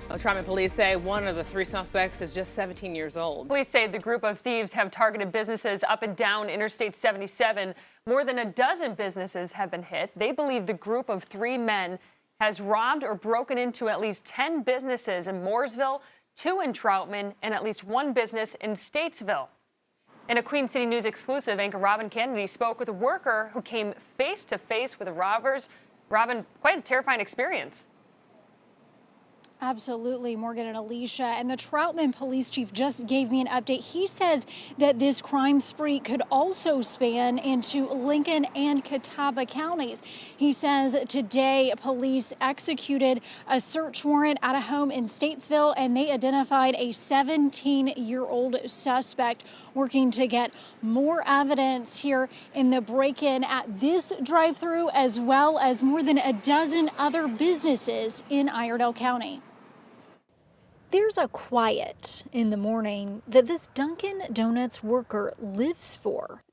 Well, Troutman police say one of the three suspects is just 17 years old. Police say the group of thieves have targeted businesses up and down Interstate 77. More than a dozen businesses have been hit. They believe the group of three men has robbed or broken into at least 10 businesses in Mooresville, 2 in Troutman, and at least 1 business in Statesville. In a Queen City News exclusive, anchor Robin Kennedy spoke with a worker who came face to face with the robbers. Robin, quite a terrifying experience. Absolutely, Morgan and Alicia. And the Troutman police chief just gave me an update. He says that this crime spree could also span into Lincoln and Catawba counties. He says today police executed a search warrant at a home in Statesville, and they identified a 17-year-old suspect, working to get more evidence here in the break-in at this drive-through, as well as more than a dozen other businesses in Iredell County. There's a quiet in the morning that this Dunkin' Donuts worker lives for.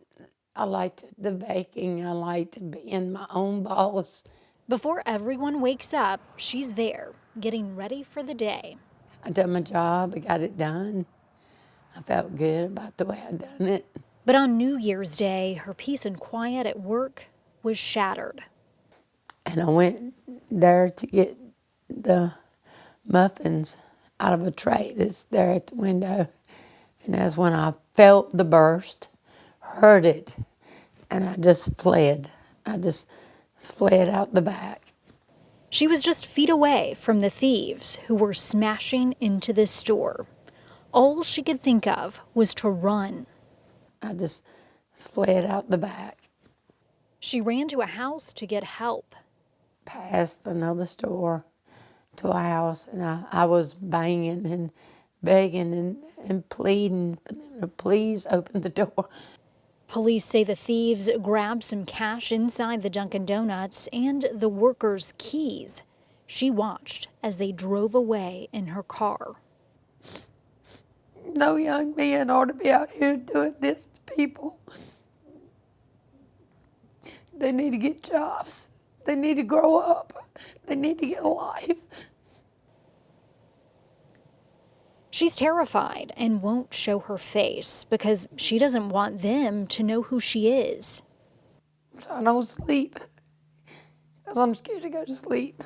I like the baking. I like being my own boss. Before everyone wakes up, she's there, getting ready for the day. I done my job. I got it done. I felt good about the way I done it. But on New Year's Day, her peace and quiet at work was shattered. And I went there to get the muffins out of a tray that's there at the window. And that's when I felt the burst, heard it, and I just fled. I just fled out the back. She was just feet away from the thieves who were smashing into this store. All she could think of was to run. I just fled out the back. She ran to a house to get help. Past another store to a house, and I was banging and begging and pleading for them to please open the door. Police say the thieves grabbed some cash inside the Dunkin' Donuts and the worker's keys. She watched as they drove away in her car. No young men ought to be out here doing this to people. They need to get jobs. They need to grow up. They need to get a life. She's terrified and won't show her face because she doesn't want them to know who she is. So I don't sleep because I'm scared to go to sleep.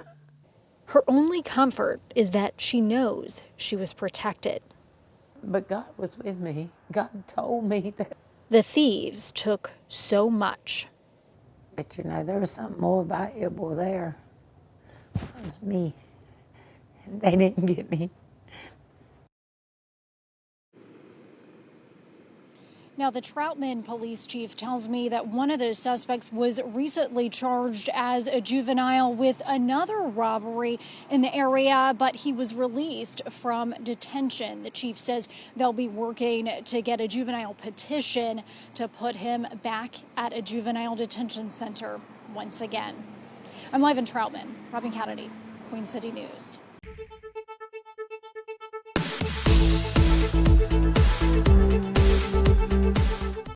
Her only comfort is that she knows she was protected. But God was with me. God told me that. The thieves took so much. But you know, there was something more valuable there. It was me. And they didn't get me. Now, the Troutman police chief tells me that one of those suspects was recently charged as a juvenile with another robbery in the area, but he was released from detention. The chief says they'll be working to get a juvenile petition to put him back at a juvenile detention center once again. I'm live in Troutman. Robin Kennedy, Queen City News.